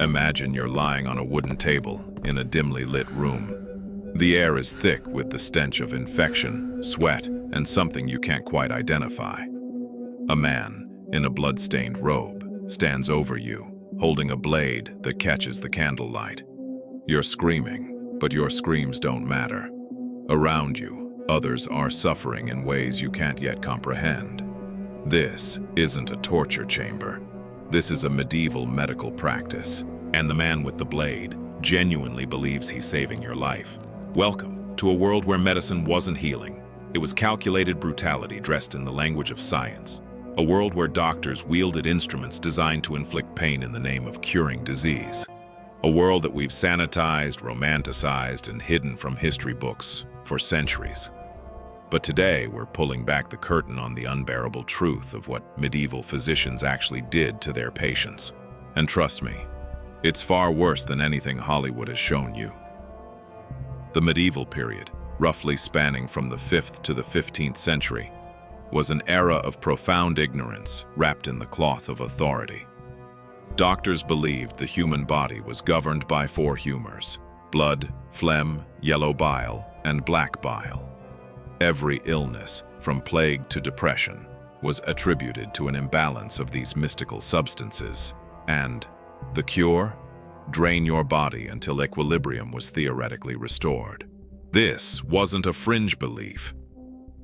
Imagine you're lying on a wooden table in a dimly lit room. The air is thick with the stench of infection, sweat, and something you can't quite identify. A man in a blood-stained robe stands over you, holding a blade that catches the candlelight. You're screaming, but your screams don't matter. Around you, others are suffering in ways you can't yet comprehend. This isn't a torture chamber. This is a medieval medical practice, and the man with the blade genuinely believes he's saving your life. Welcome to a world where medicine wasn't healing. It was calculated brutality dressed in the language of science. A world where doctors wielded instruments designed to inflict pain in the name of curing disease. A world that we've sanitized, romanticized, and hidden from history books for centuries. But today, we're pulling back the curtain on the unbearable truth of what medieval physicians actually did to their patients. And trust me, it's far worse than anything Hollywood has shown you. The medieval period, roughly spanning from the 5th to the 15th century, was an era of profound ignorance wrapped in the cloth of authority. Doctors believed the human body was governed by 4 humors: blood, phlegm, yellow bile, and black bile. Every illness, from plague to depression, was attributed to an imbalance of these mystical substances. And the cure? Drain your body until equilibrium was theoretically restored. This wasn't a fringe belief.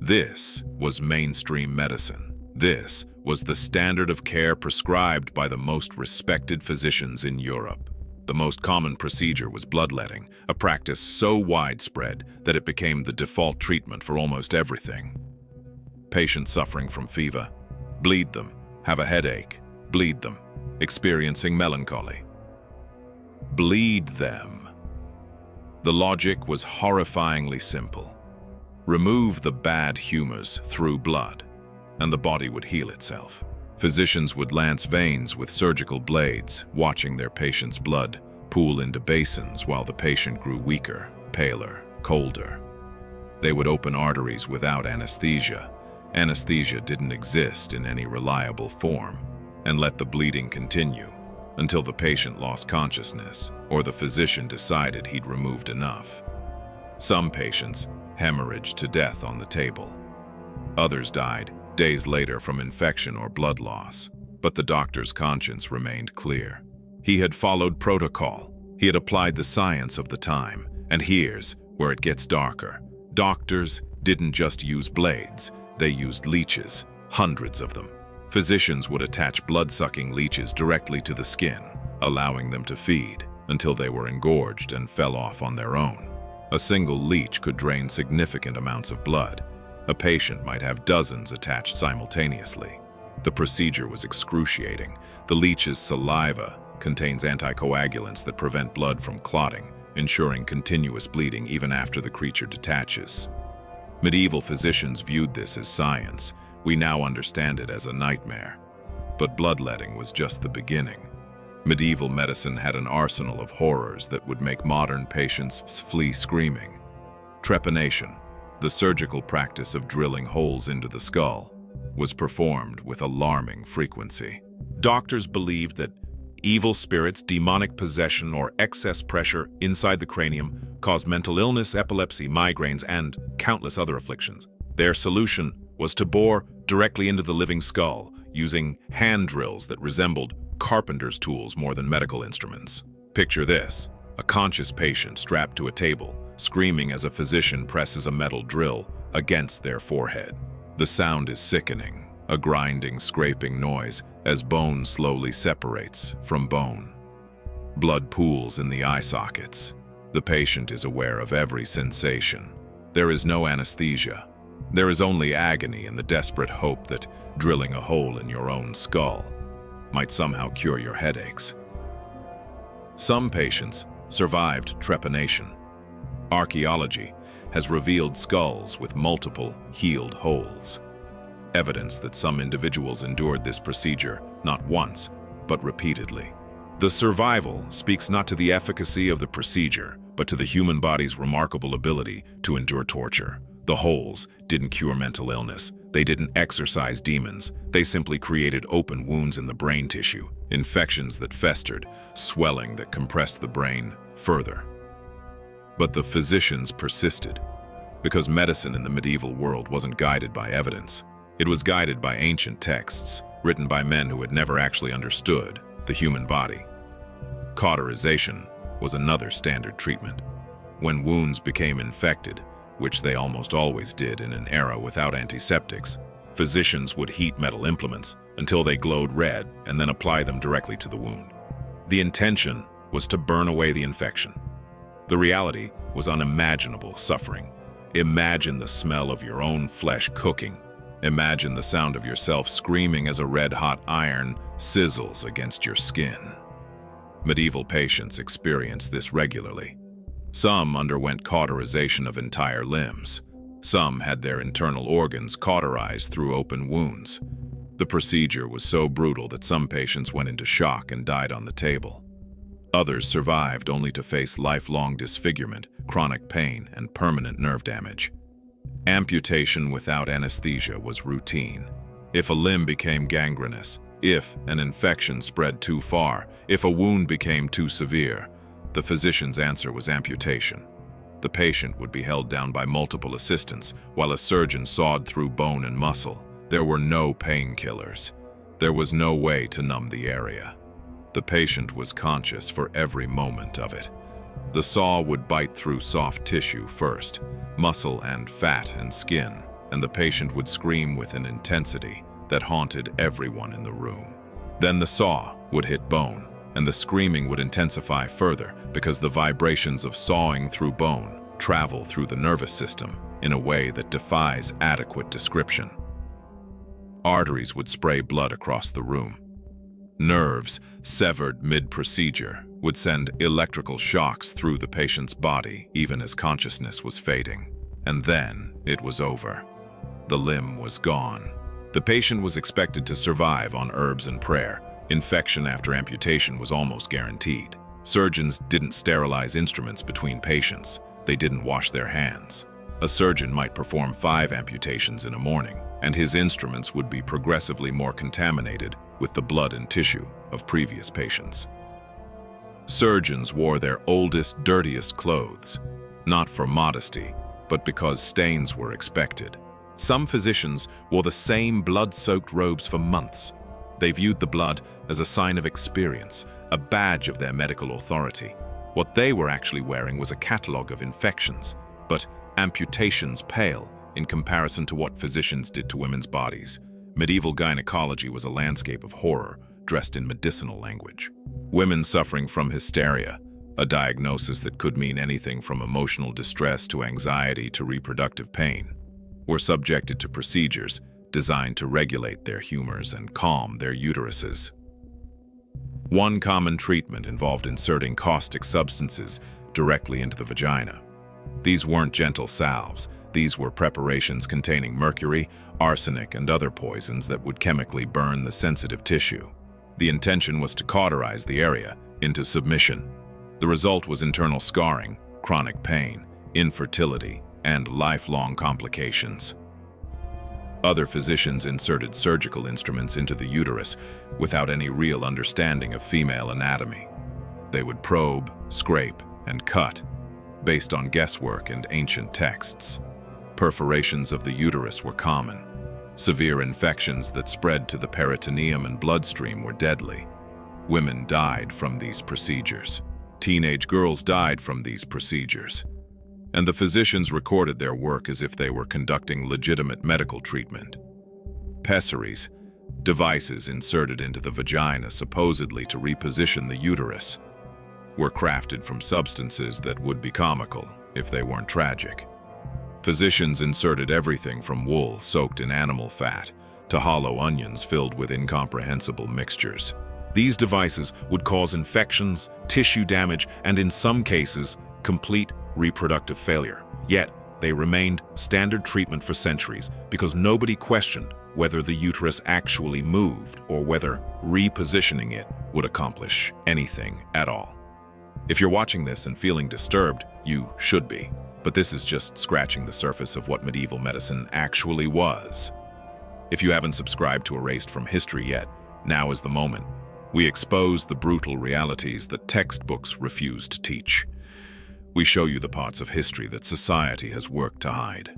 This was mainstream medicine. This was the standard of care prescribed by the most respected physicians in Europe. The most common procedure was bloodletting, a practice so widespread that it became the default treatment for almost everything. Patients suffering from fever, bleed them. Have a headache, bleed them. Experiencing melancholy, bleed them. The logic was horrifyingly simple. Remove the bad humors through blood, and the body would heal itself. Physicians would lance veins with surgical blades, watching their patient's blood pool into basins while the patient grew weaker, paler, colder. They would open arteries without anesthesia. Anesthesia didn't exist in any reliable form, and let the bleeding continue until the patient lost consciousness or the physician decided he'd removed enough. Some patients hemorrhaged to death on the table. Others died days later from infection or blood loss, but the doctor's conscience remained clear. He had followed protocol. He had applied the science of the time. And here's where it gets darker. Doctors didn't just use blades, they used leeches, hundreds of them. Physicians would attach blood-sucking leeches directly to the skin, allowing them to feed until they were engorged and fell off on their own. A single leech could drain significant amounts of blood. A patient might have dozens attached simultaneously. The procedure was excruciating. The leech's saliva contains anticoagulants that prevent blood from clotting, ensuring continuous bleeding even after the creature detaches. Medieval physicians viewed this as science. We now understand it as a nightmare. But bloodletting was just the beginning. Medieval medicine had an arsenal of horrors that would make modern patients flee screaming. Trepanation, the surgical practice of drilling holes into the skull, was performed with alarming frequency. Doctors believed that evil spirits, demonic possession, or excess pressure inside the cranium caused mental illness, epilepsy, migraines, and countless other afflictions. Their solution was to bore directly into the living skull, using hand drills that resembled carpenter's tools more than medical instruments. Picture this: a conscious patient strapped to a table, screaming as a physician presses a metal drill against their forehead. The sound is sickening, a grinding, scraping noise as bone slowly separates from bone. Blood pools in the eye sockets. The patient is aware of every sensation. There is no anesthesia. There is only agony and the desperate hope that drilling a hole in your own skull might somehow cure your headaches. Some patients survived trepanation. Archaeology has revealed skulls with multiple healed holes, evidence that some individuals endured this procedure not once, but repeatedly. The survival speaks not to the efficacy of the procedure, but to the human body's remarkable ability to endure torture. The holes didn't cure mental illness. They didn't exorcise demons. They simply created open wounds in the brain tissue, infections that festered, swelling that compressed the brain further. But the physicians persisted, because medicine in the medieval world wasn't guided by evidence. It was guided by ancient texts, written by men who had never actually understood the human body. Cauterization was another standard treatment. When wounds became infected, which they almost always did in an era without antiseptics, physicians would heat metal implements until they glowed red and then apply them directly to the wound. The intention was to burn away the infection. The reality was unimaginable suffering. Imagine the smell of your own flesh cooking. Imagine the sound of yourself screaming as a red-hot iron sizzles against your skin. Medieval patients experienced this regularly. Some underwent cauterization of entire limbs. Some had their internal organs cauterized through open wounds. The procedure was so brutal that some patients went into shock and died on the table. Others survived only to face lifelong disfigurement, chronic pain, and permanent nerve damage. Amputation without anesthesia was routine. If a limb became gangrenous, if an infection spread too far, if a wound became too severe, the physician's answer was amputation. The patient would be held down by multiple assistants while a surgeon sawed through bone and muscle. There were no painkillers. There was no way to numb the area. The patient was conscious for every moment of it. The saw would bite through soft tissue first, muscle and fat and skin, and the patient would scream with an intensity that haunted everyone in the room. Then the saw would hit bone, and the screaming would intensify further because the vibrations of sawing through bone travel through the nervous system in a way that defies adequate description. Arteries would spray blood across the room. Nerves, severed mid-procedure, would send electrical shocks through the patient's body even as consciousness was fading. And then it was over. The limb was gone. The patient was expected to survive on herbs and prayer. Infection after amputation was almost guaranteed. Surgeons didn't sterilize instruments between patients. They didn't wash their hands. A surgeon might perform 5 amputations in a morning, and his instruments would be progressively more contaminated with the blood and tissue of previous patients. Surgeons wore their oldest, dirtiest clothes, not for modesty, but because stains were expected. Some physicians wore the same blood-soaked robes for months. They viewed the blood as a sign of experience, a badge of their medical authority. What they were actually wearing was a catalogue of infections, but amputations pale in comparison to what physicians did to women's bodies. Medieval gynecology was a landscape of horror dressed in medicinal language. Women suffering from hysteria, a diagnosis that could mean anything from emotional distress to anxiety to reproductive pain, were subjected to procedures designed to regulate their humors and calm their uteruses. One common treatment involved inserting caustic substances directly into the vagina. These weren't gentle salves. These were preparations containing mercury, arsenic, and other poisons that would chemically burn the sensitive tissue. The intention was to cauterize the area into submission. The result was internal scarring, chronic pain, infertility, and lifelong complications. Other physicians inserted surgical instruments into the uterus without any real understanding of female anatomy. They would probe, scrape, and cut, based on guesswork and ancient texts. Perforations of the uterus were common. Severe infections that spread to the peritoneum and bloodstream were deadly. Women died from these procedures. Teenage girls died from these procedures. And the physicians recorded their work as if they were conducting legitimate medical treatment. Pessaries, devices inserted into the vagina supposedly to reposition the uterus, were crafted from substances that would be comical if they weren't tragic. Physicians inserted everything from wool soaked in animal fat to hollow onions filled with incomprehensible mixtures. These devices would cause infections, tissue damage, and in some cases, complete reproductive failure. Yet, they remained standard treatment for centuries because nobody questioned whether the uterus actually moved or whether repositioning it would accomplish anything at all. If you're watching this and feeling disturbed, you should be. But this is just scratching the surface of what medieval medicine actually was. If you haven't subscribed to Erased from History yet, now is the moment. We expose the brutal realities that textbooks refuse to teach. We show you the parts of history that society has worked to hide.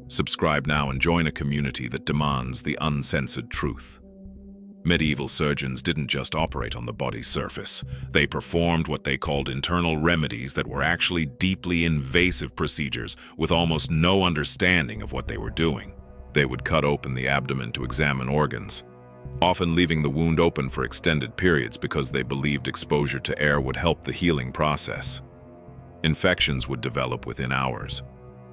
Subscribe now and join a community that demands the uncensored truth. Medieval surgeons didn't just operate on the body's surface. They performed what they called internal remedies that were actually deeply invasive procedures with almost no understanding of what they were doing. They would cut open the abdomen to examine organs, often leaving the wound open for extended periods because they believed exposure to air would help the healing process. Infections would develop within hours.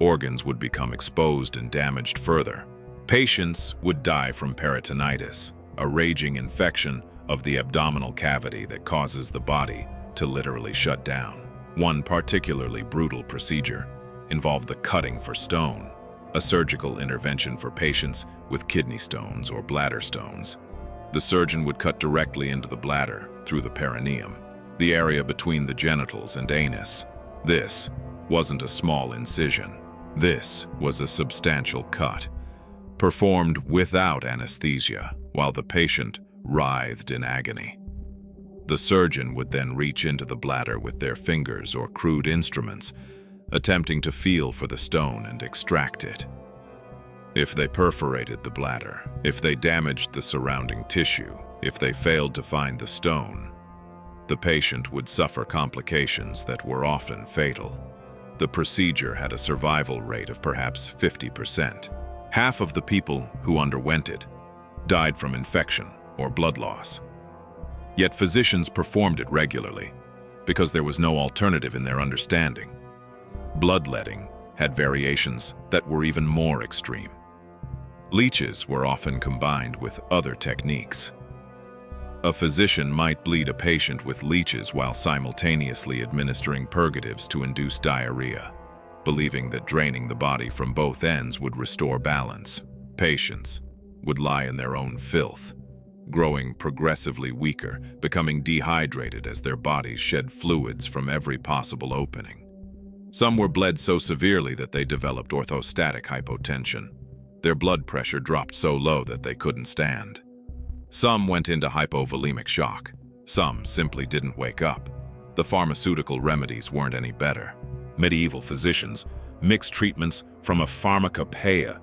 Organs would become exposed and damaged further. Patients would die from peritonitis, a raging infection of the abdominal cavity that causes the body to literally shut down. One particularly brutal procedure involved the cutting for stone, a surgical intervention for patients with kidney stones or bladder stones. The surgeon would cut directly into the bladder through the perineum, the area between the genitals and anus. This wasn't a small incision. This was a substantial cut, performed without anesthesia, while the patient writhed in agony. The surgeon would then reach into the bladder with their fingers or crude instruments, attempting to feel for the stone and extract it. If they perforated the bladder, if they damaged the surrounding tissue, if they failed to find the stone, the patient would suffer complications that were often fatal. The procedure had a survival rate of perhaps 50%. Half of the people who underwent it died from infection or blood loss. Yet physicians performed it regularly because there was no alternative in their understanding. Bloodletting had variations that were even more extreme. Leeches were often combined with other techniques. A physician might bleed a patient with leeches while simultaneously administering purgatives to induce diarrhea, believing that draining the body from both ends would restore balance. Patients would lie in their own filth, growing progressively weaker, becoming dehydrated as their bodies shed fluids from every possible opening. Some were bled so severely that they developed orthostatic hypotension. Their blood pressure dropped so low that they couldn't stand. Some went into hypovolemic shock. Some simply didn't wake up. The pharmaceutical remedies weren't any better. Medieval physicians mixed treatments from a pharmacopoeia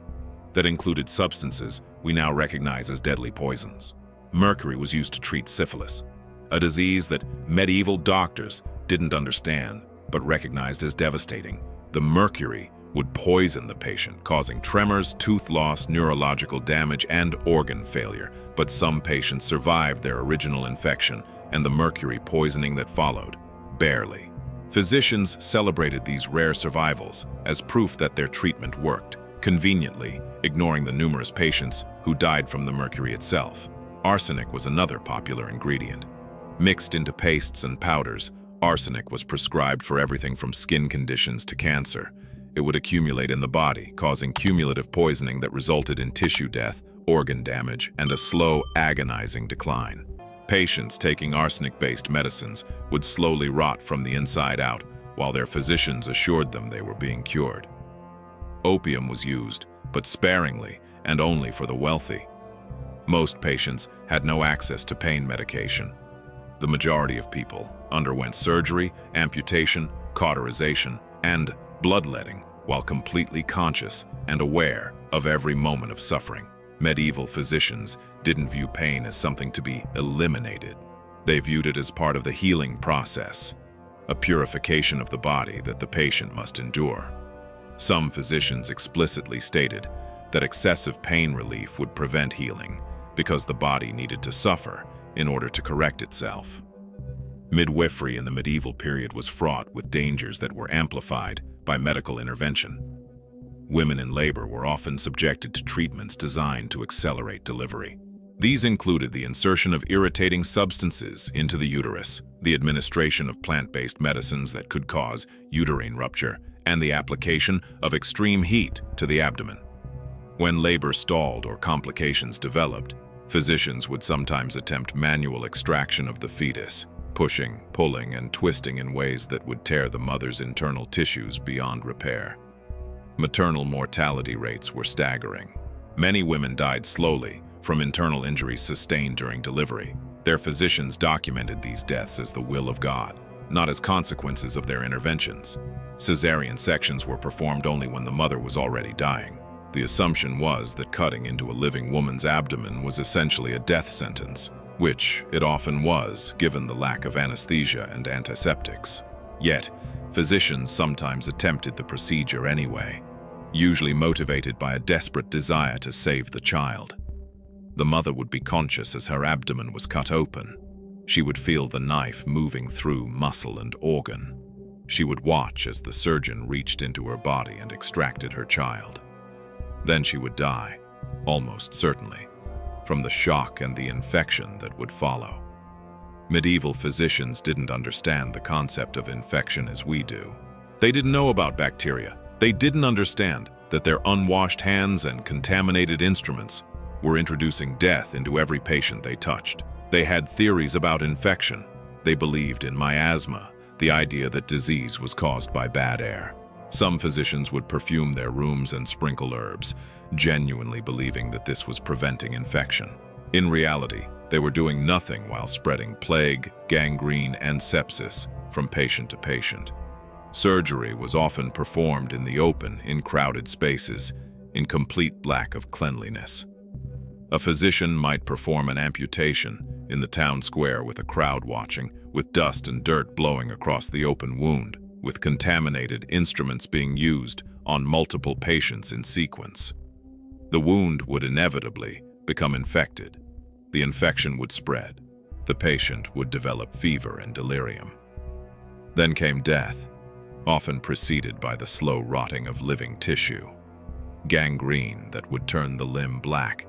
that included substances we now recognize as deadly poisons. Mercury was used to treat syphilis, a disease that medieval doctors didn't understand but recognized as devastating. The mercury would poison the patient, causing tremors, tooth loss, neurological damage, and organ failure. But some patients survived their original infection and the mercury poisoning that followed, barely. Physicians celebrated these rare survivals as proof that their treatment worked, conveniently ignoring the numerous patients who died from the mercury itself. Arsenic was another popular ingredient. Mixed into pastes and powders, arsenic was prescribed for everything from skin conditions to cancer. It would accumulate in the body, causing cumulative poisoning that resulted in tissue death, organ damage, and a slow, agonizing decline. Patients taking arsenic-based medicines would slowly rot from the inside out, while their physicians assured them they were being cured. Opium was used, but sparingly and only for the wealthy. Most patients had no access to pain medication. The majority of people underwent surgery, amputation, cauterization, and bloodletting while completely conscious and aware of every moment of suffering. Medieval physicians didn't view pain as something to be eliminated. They viewed it as part of the healing process, a purification of the body that the patient must endure. Some physicians explicitly stated that excessive pain relief would prevent healing because the body needed to suffer in order to correct itself. Midwifery in the medieval period was fraught with dangers that were amplified by medical intervention. Women in labor were often subjected to treatments designed to accelerate delivery. These included the insertion of irritating substances into the uterus, the administration of plant-based medicines that could cause uterine rupture, and the application of extreme heat to the abdomen. When labor stalled or complications developed, physicians would sometimes attempt manual extraction of the fetus, pushing, pulling, and twisting in ways that would tear the mother's internal tissues beyond repair. Maternal mortality rates were staggering. Many women died slowly from internal injuries sustained during delivery. Their physicians documented these deaths as the will of God, not as consequences of their interventions. Cesarean sections were performed only when the mother was already dying. The assumption was that cutting into a living woman's abdomen was essentially a death sentence, which it often was, given the lack of anesthesia and antiseptics. Yet, physicians sometimes attempted the procedure anyway, usually motivated by a desperate desire to save the child. The mother would be conscious as her abdomen was cut open. She would feel the knife moving through muscle and organ. She would watch as the surgeon reached into her body and extracted her child. Then she would die, almost certainly, from the shock and the infection that would follow. Medieval physicians didn't understand the concept of infection as we do. They didn't know about bacteria. They didn't understand that their unwashed hands and contaminated instruments were introducing death into every patient they touched. They had theories about infection. They believed in miasma, the idea that disease was caused by bad air. Some physicians would perfume their rooms and sprinkle herbs, genuinely believing that this was preventing infection. In reality, they were doing nothing while spreading plague, gangrene, and sepsis from patient to patient. Surgery was often performed in the open, in crowded spaces, in complete lack of cleanliness. A physician might perform an amputation in the town square with a crowd watching, with dust and dirt blowing across the open wound, with contaminated instruments being used on multiple patients in sequence. The wound would inevitably become infected. The infection would spread. The patient would develop fever and delirium. Then came death, often preceded by the slow rotting of living tissue. Gangrene that would turn the limb black,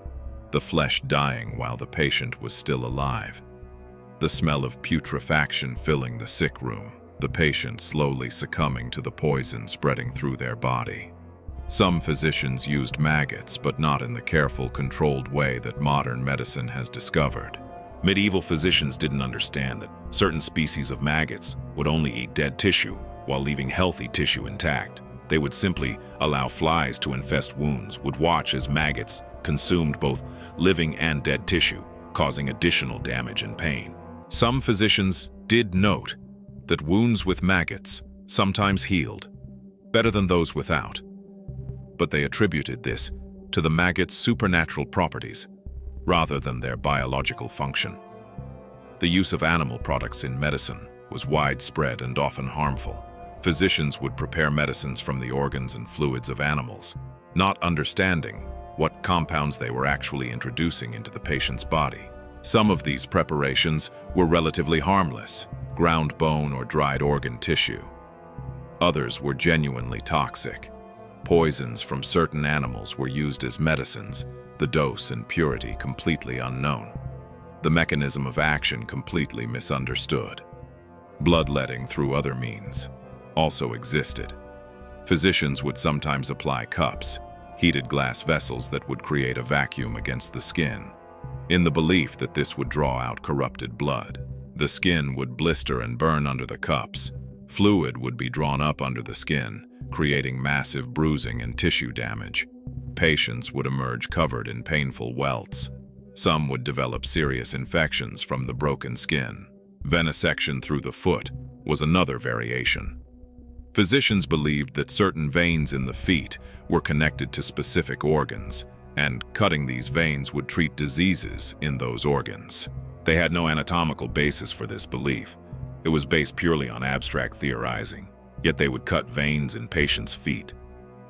the flesh dying while the patient was still alive. The smell of putrefaction filling the sick room, the patient slowly succumbing to the poison spreading through their body. Some physicians used maggots, but not in the careful, controlled way that modern medicine has discovered. Medieval physicians didn't understand that certain species of maggots would only eat dead tissue while leaving healthy tissue intact. They would simply allow flies to infest wounds, would watch as maggots consumed both living and dead tissue, causing additional damage and pain. Some physicians did note that wounds with maggots sometimes healed better than those without, but they attributed this to the maggots' supernatural properties rather than their biological function. The use of animal products in medicine was widespread and often harmful. Physicians would prepare medicines from the organs and fluids of animals, not understanding what compounds they were actually introducing into the patient's body. Some of these preparations were relatively harmless, ground bone or dried organ tissue. Others were genuinely toxic. Poisons from certain animals were used as medicines, the dose and purity completely unknown. The mechanism of action completely misunderstood. Bloodletting through other means also existed. Physicians would sometimes apply cups, heated glass vessels that would create a vacuum against the skin, in the belief that this would draw out corrupted blood. The skin would blister and burn under the cups. Fluid would be drawn up under the skin, creating massive bruising and tissue damage. Patients would emerge covered in painful welts. Some would develop serious infections from the broken skin. Venesection through the foot was another variation. Physicians believed that certain veins in the feet were connected to specific organs, and cutting these veins would treat diseases in those organs. They had no anatomical basis for this belief. It was based purely on abstract theorizing, yet they would cut veins in patients' feet,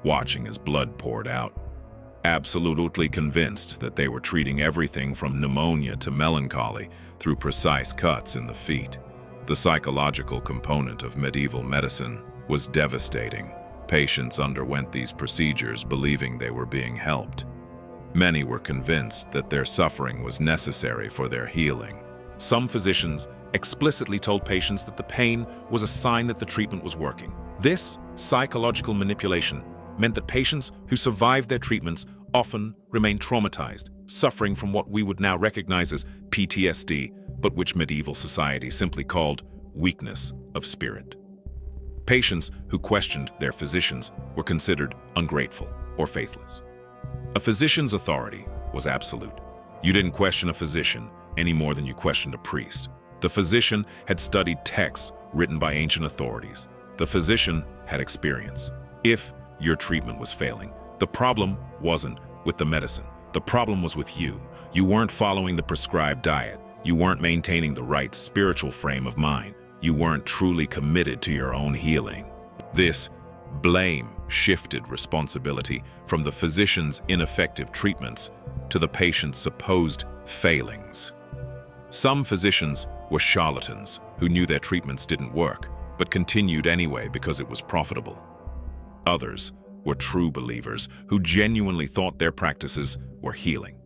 watching as blood poured out, absolutely convinced that they were treating everything from pneumonia to melancholy through precise cuts in the feet. The psychological component of medieval medicine was devastating. Patients underwent these procedures believing they were being helped. Many were convinced that their suffering was necessary for their healing. Some physicians explicitly told patients that the pain was a sign that the treatment was working. This psychological manipulation meant that patients who survived their treatments often remained traumatized, suffering from what we would now recognize as PTSD, but which medieval society simply called weakness of spirit. Patients who questioned their physicians were considered ungrateful or faithless. A physician's authority was absolute. You didn't question a physician any more than you questioned a priest. The physician had studied texts written by ancient authorities. The physician had experience. If your treatment was failing, the problem wasn't with the medicine. The problem was with you. You weren't following the prescribed diet. You weren't maintaining the right spiritual frame of mind. You weren't truly committed to your own healing. This blame shifted responsibility from the physician's ineffective treatments to the patient's supposed failings. Some physicians were charlatans who knew their treatments didn't work, but continued anyway because it was profitable. Others were true believers who genuinely thought their practices were healing.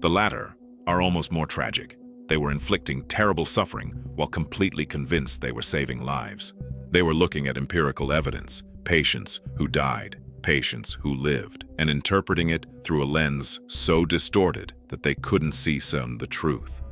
The latter are almost more tragic. They were inflicting terrible suffering while completely convinced they were saving lives. They were looking at empirical evidence, patients who died, patients who lived, and interpreting it through a lens so distorted that they couldn't see the truth.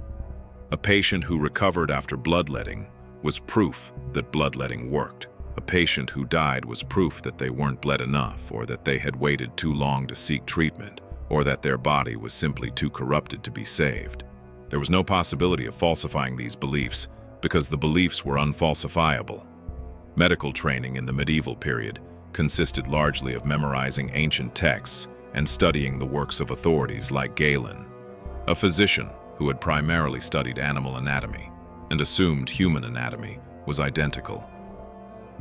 A patient who recovered after bloodletting was proof that bloodletting worked. A patient who died was proof that they weren't bled enough, or that they had waited too long to seek treatment, or that their body was simply too corrupted to be saved. There was no possibility of falsifying these beliefs because the beliefs were unfalsifiable. Medical training in the medieval period consisted largely of memorizing ancient texts and studying the works of authorities like Galen, a physician who had primarily studied animal anatomy and assumed human anatomy was identical.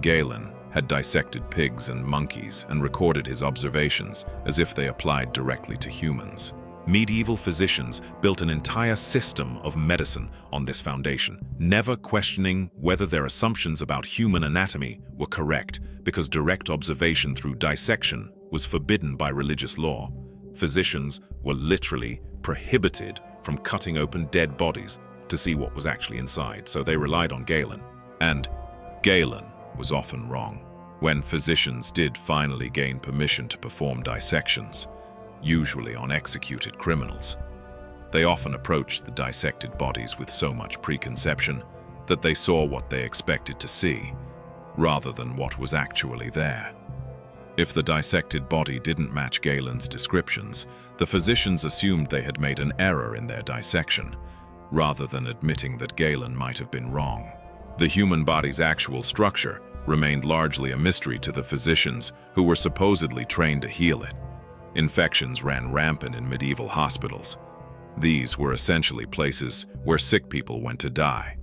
Galen had dissected pigs and monkeys and recorded his observations as if they applied directly to humans. Medieval physicians built an entire system of medicine on this foundation, never questioning whether their assumptions about human anatomy were correct, because direct observation through dissection was forbidden by religious law. Physicians were literally prohibited from cutting open dead bodies to see what was actually inside, so they relied on Galen. And Galen was often wrong. When physicians did finally gain permission to perform dissections, usually on executed criminals, they often approached the dissected bodies with so much preconception that they saw what they expected to see, rather than what was actually there. If the dissected body didn't match Galen's descriptions, the physicians assumed they had made an error in their dissection, rather than admitting that Galen might have been wrong. The human body's actual structure remained largely a mystery to the physicians who were supposedly trained to heal it. Infections ran rampant in medieval hospitals. These were essentially places where sick people went to die.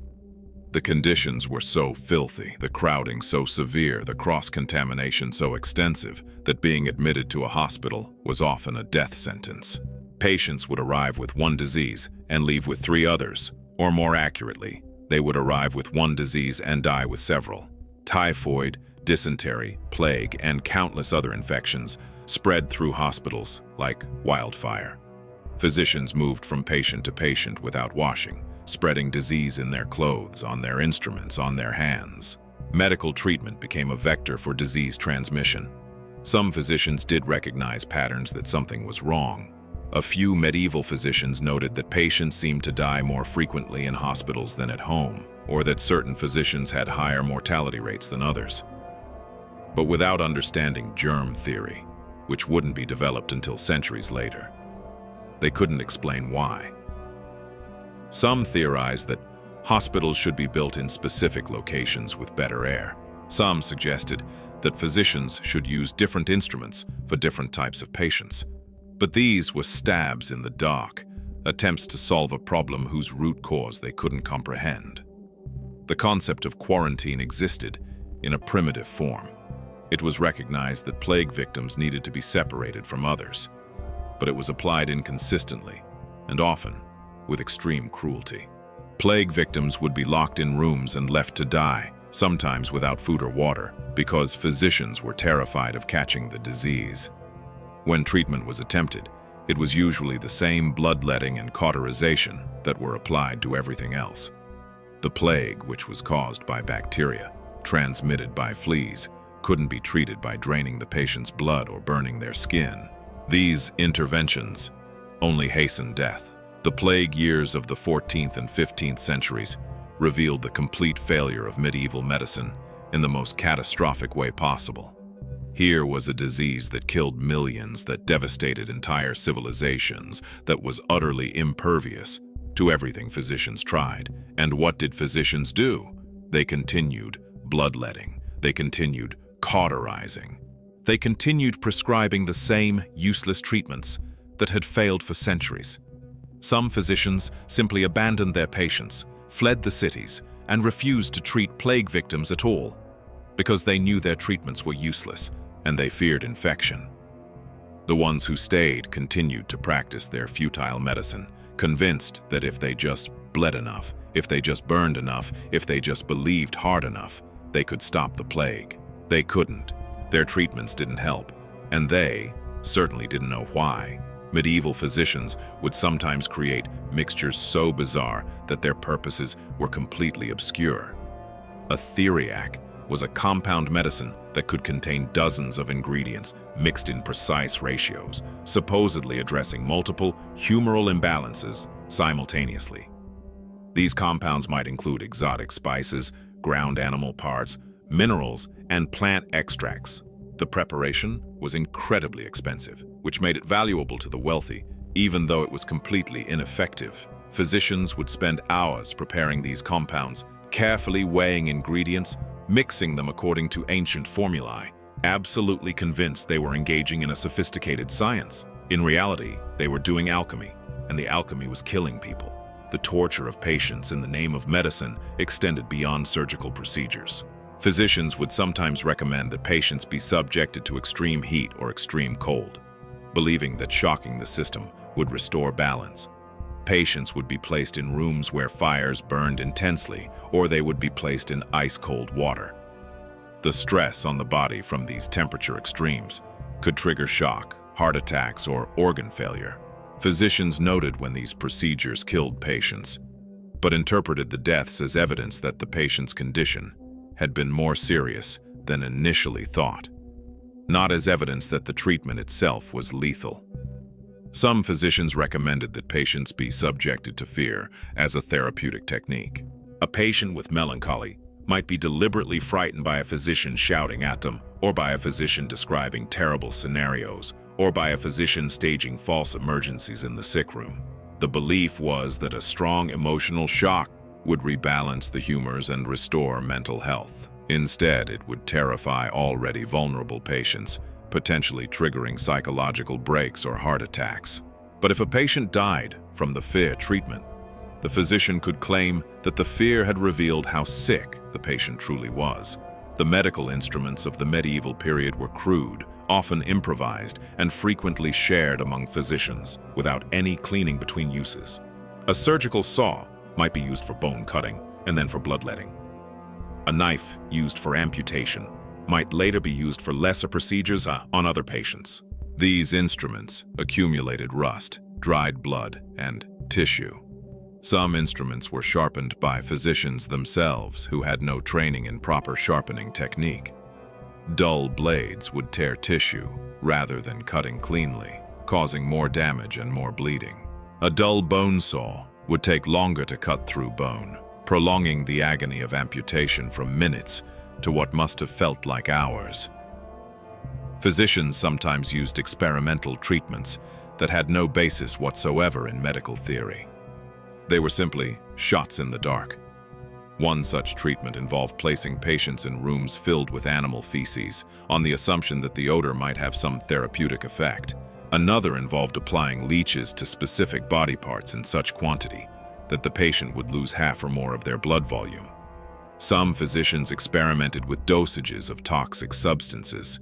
The conditions were so filthy, the crowding so severe, the cross-contamination so extensive, that being admitted to a hospital was often a death sentence. Patients would arrive with one disease and leave with 3 others, or more accurately, they would arrive with one disease and die with several. Typhoid, dysentery, plague, and countless other infections spread through hospitals like wildfire. Physicians moved from patient to patient without washing, spreading disease in their clothes, on their instruments, on their hands. Medical treatment became a vector for disease transmission. Some physicians did recognize patterns that something was wrong. A few medieval physicians noted that patients seemed to die more frequently in hospitals than at home, or that certain physicians had higher mortality rates than others. But without understanding germ theory, which wouldn't be developed until centuries later, they couldn't explain why. Some theorized that hospitals should be built in specific locations with better air. Some suggested that physicians should use different instruments for different types of patients. But these were stabs in the dark, attempts to solve a problem whose root cause they couldn't comprehend. The concept of quarantine existed in a primitive form. It was recognized that plague victims needed to be separated from others, but it was applied inconsistently and often with extreme cruelty. Plague victims would be locked in rooms and left to die, sometimes without food or water, because physicians were terrified of catching the disease. When treatment was attempted, it was usually the same bloodletting and cauterization that were applied to everything else. The plague, which was caused by bacteria, transmitted by fleas, couldn't be treated by draining the patient's blood or burning their skin. These interventions only hastened death. The plague years of the 14th and 15th centuries revealed the complete failure of medieval medicine in the most catastrophic way possible. Here was a disease that killed millions, that devastated entire civilizations, that was utterly impervious to everything physicians tried. And what did physicians do? They continued bloodletting. They continued cauterizing. They continued prescribing the same useless treatments that had failed for centuries. Some physicians simply abandoned their patients, fled the cities, and refused to treat plague victims at all, because they knew their treatments were useless and they feared infection. The ones who stayed continued to practice their futile medicine, convinced that if they just bled enough, if they just burned enough, if they just believed hard enough, they could stop the plague. They couldn't. Their treatments didn't help, and they certainly didn't know why. Medieval physicians would sometimes create mixtures so bizarre that their purposes were completely obscure. A theriac was a compound medicine that could contain dozens of ingredients mixed in precise ratios, supposedly addressing multiple humoral imbalances simultaneously. These compounds might include exotic spices, ground animal parts, minerals, and plant extracts. The preparation was incredibly expensive, which made it valuable to the wealthy, even though it was completely ineffective. Physicians would spend hours preparing these compounds, carefully weighing ingredients, mixing them according to ancient formulae, absolutely convinced they were engaging in a sophisticated science. In reality, they were doing alchemy, and the alchemy was killing people. The torture of patients in the name of medicine extended beyond surgical procedures. Physicians would sometimes recommend that patients be subjected to extreme heat or extreme cold, believing that shocking the system would restore balance. Patients would be placed in rooms where fires burned intensely, or they would be placed in ice-cold water. The stress on the body from these temperature extremes could trigger shock, heart attacks, or organ failure. Physicians noted when these procedures killed patients, but interpreted the deaths as evidence that the patient's condition had been more serious than initially thought, not as evidence that the treatment itself was lethal. Some physicians recommended that patients be subjected to fear as a therapeutic technique. A patient with melancholy might be deliberately frightened by a physician shouting at them, or by a physician describing terrible scenarios, or by a physician staging false emergencies in the sick room. The belief was that a strong emotional shock would rebalance the humors and restore mental health. Instead, it would terrify already vulnerable patients, potentially triggering psychological breaks or heart attacks. But if a patient died from the fear treatment, the physician could claim that the fear had revealed how sick the patient truly was. The medical instruments of the medieval period were crude, often improvised, and frequently shared among physicians, without any cleaning between uses. A surgical saw might be used for bone cutting and then for bloodletting. A knife used for amputation might later be used for lesser procedures on other patients. These instruments accumulated rust, dried blood, and tissue. Some instruments were sharpened by physicians themselves who had no training in proper sharpening technique. Dull blades would tear tissue rather than cutting cleanly, causing more damage and more bleeding. A dull bone saw would take longer to cut through bone, prolonging the agony of amputation from minutes to what must have felt like hours. Physicians sometimes used experimental treatments that had no basis whatsoever in medical theory. They were simply shots in the dark. One such treatment involved placing patients in rooms filled with animal feces on the assumption that the odor might have some therapeutic effect. Another involved applying leeches to specific body parts in such quantity that the patient would lose half or more of their blood volume. Some physicians experimented with dosages of toxic substances,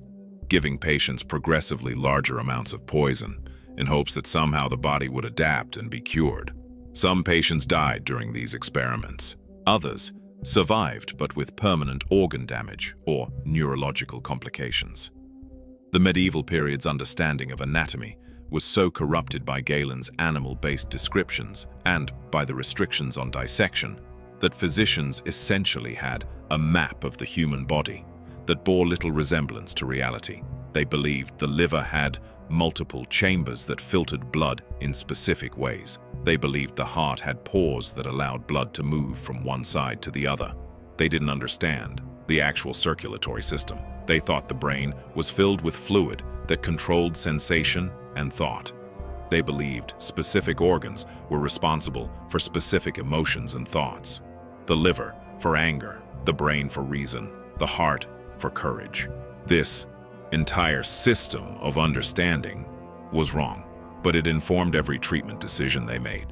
giving patients progressively larger amounts of poison in hopes that somehow the body would adapt and be cured. Some patients died during these experiments. Others survived but with permanent organ damage or neurological complications. The medieval period's understanding of anatomy was so corrupted by Galen's animal-based descriptions and by the restrictions on dissection that physicians essentially had a map of the human body that bore little resemblance to reality. They believed the liver had multiple chambers that filtered blood in specific ways, They believed the heart had pores that allowed blood to move from one side to the other. They didn't understand the actual circulatory system. They thought the brain was filled with fluid that controlled sensation and thought. They believed specific organs were responsible for specific emotions and thoughts. The liver for anger, the brain for reason, the heart for courage. This entire system of understanding was wrong, but it informed every treatment decision they made.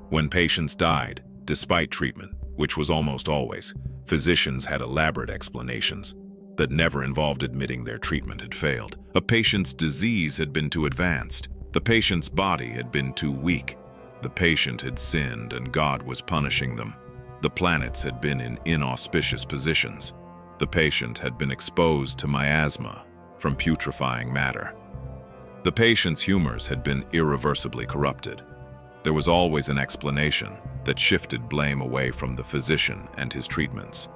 When patients died, despite treatment, which was almost always, physicians had elaborate explanations that never involved admitting their treatment had failed. A patient's disease had been too advanced. The patient's body had been too weak. The patient had sinned and God was punishing them. The planets had been in inauspicious positions. The patient had been exposed to miasma from putrefying matter. The patient's humors had been irreversibly corrupted. There was always an explanation that shifted blame away from the physician and his treatments.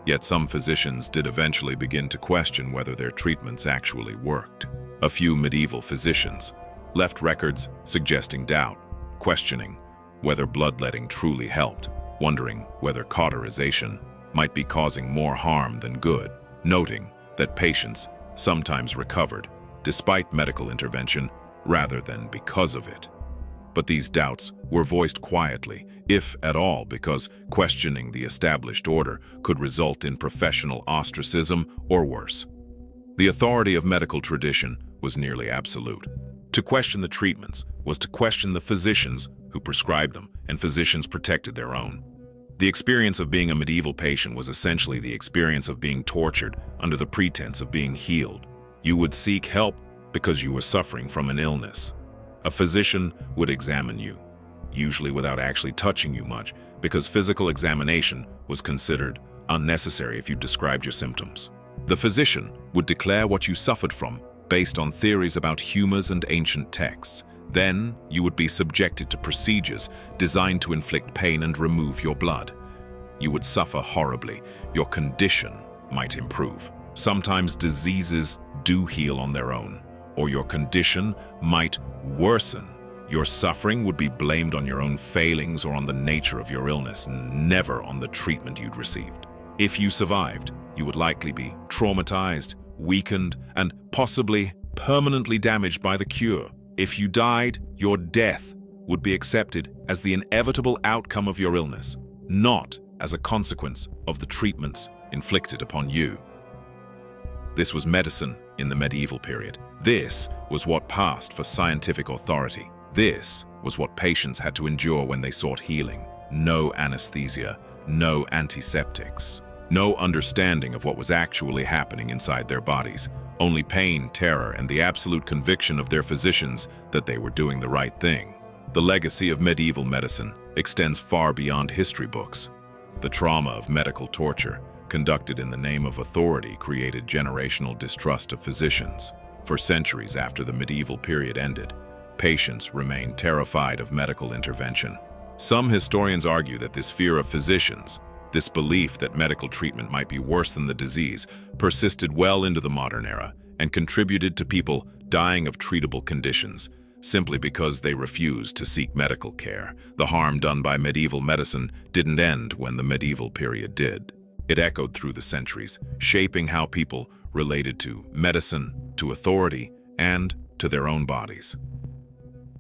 Yet some physicians did eventually begin to question whether their treatments actually worked. A few medieval physicians left records suggesting doubt, questioning whether bloodletting truly helped, wondering whether cauterization might be causing more harm than good, noting that patients sometimes recovered despite medical intervention rather than because of it. But these doubts were voiced quietly, if at all, because questioning the established order could result in professional ostracism or worse. The authority of medical tradition was nearly absolute. To question the treatments was to question the physicians who prescribed them, and physicians protected their own. The experience of being a medieval patient was essentially the experience of being tortured under the pretense of being healed. You would seek help because you were suffering from an illness. A physician would examine you, usually without actually touching you much, because physical examination was considered unnecessary if you described your symptoms. The physician would declare what you suffered from based on theories about humors and ancient texts. Then you would be subjected to procedures designed to inflict pain and remove your blood. You would suffer horribly. Your condition might improve. Sometimes diseases do heal on their own, or your condition might worsen. Your suffering would be blamed on your own failings or on the nature of your illness, never on the treatment you'd received. If you survived, you would likely be traumatized, weakened, and possibly permanently damaged by the cure. If you died, your death would be accepted as the inevitable outcome of your illness, not as a consequence of the treatments inflicted upon you. This was medicine in the medieval period. This was what passed for scientific authority. This was what patients had to endure when they sought healing. No anesthesia, no antiseptics, no understanding of what was actually happening inside their bodies. Only pain, terror, and the absolute conviction of their physicians that they were doing the right thing. The legacy of medieval medicine extends far beyond history books. The trauma of medical torture, conducted in the name of authority, created generational distrust of physicians. For centuries after the medieval period ended, patients remained terrified of medical intervention. Some historians argue that this fear of physicians, this belief that medical treatment might be worse than the disease, persisted well into the modern era and contributed to people dying of treatable conditions simply because they refused to seek medical care. The harm done by medieval medicine didn't end when the medieval period did. It echoed through the centuries, shaping how people related to medicine, to authority, and to their own bodies.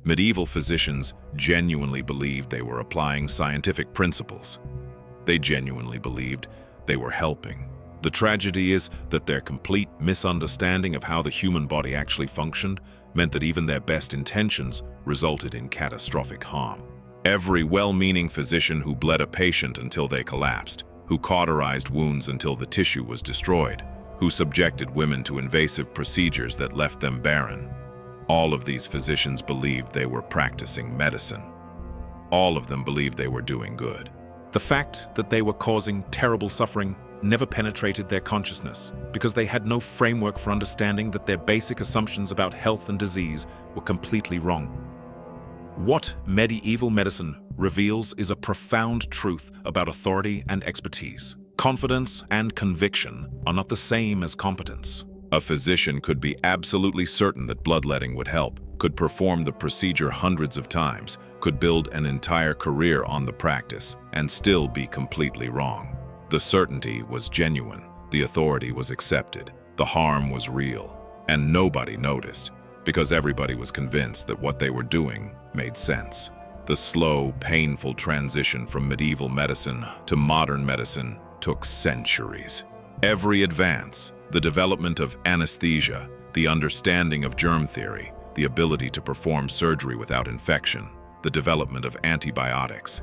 Medieval physicians genuinely believed they were applying scientific principles. They genuinely believed they were helping. The tragedy is that their complete misunderstanding of how the human body actually functioned meant that even their best intentions resulted in catastrophic harm. Every well-meaning physician who bled a patient until they collapsed, who cauterized wounds until the tissue was destroyed, who subjected women to invasive procedures that left them barren. All of these physicians believed they were practicing medicine. All of them believed they were doing good. The fact that they were causing terrible suffering never penetrated their consciousness because they had no framework for understanding that their basic assumptions about health and disease were completely wrong. What medieval medicine reveals is a profound truth about authority and expertise. Confidence and conviction are not the same as competence. A physician could be absolutely certain that bloodletting would help, could perform the procedure hundreds of times, could build an entire career on the practice, and still be completely wrong. The certainty was genuine, the authority was accepted, the harm was real, and nobody noticed, because everybody was convinced that what they were doing made sense. The slow, painful transition from medieval medicine to modern medicine took centuries. Every advance, the development of anesthesia, the understanding of germ theory, the ability to perform surgery without infection, the development of antibiotics.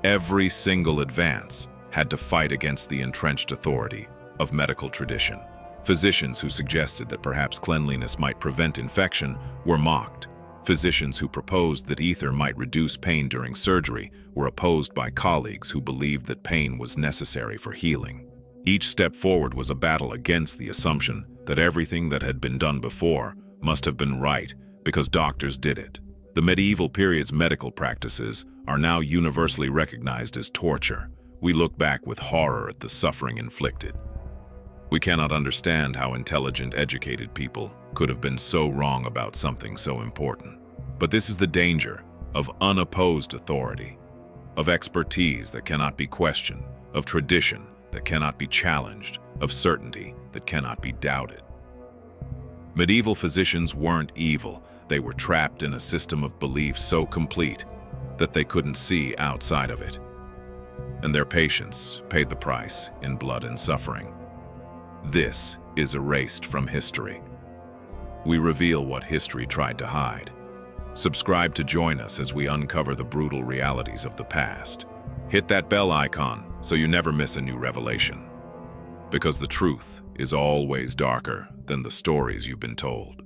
Every single advance had to fight against the entrenched authority of medical tradition. Physicians who suggested that perhaps cleanliness might prevent infection were mocked. Physicians who proposed that ether might reduce pain during surgery were opposed by colleagues who believed that pain was necessary for healing. Each step forward was a battle against the assumption that everything that had been done before must have been right because doctors did it. The medieval period's medical practices are now universally recognized as torture. We look back with horror at the suffering inflicted. We cannot understand how intelligent, educated people could have been so wrong about something so important. But this is the danger of unopposed authority, of expertise that cannot be questioned, of tradition that cannot be challenged, of certainty that cannot be doubted. Medieval physicians weren't evil. They were trapped in a system of belief so complete that they couldn't see outside of it. And their patients paid the price in blood and suffering. This is erased from history. We reveal what history tried to hide. Subscribe to join us as we uncover the brutal realities of the past. Hit that bell icon so you never miss a new revelation. Because the truth is always darker than the stories you've been told.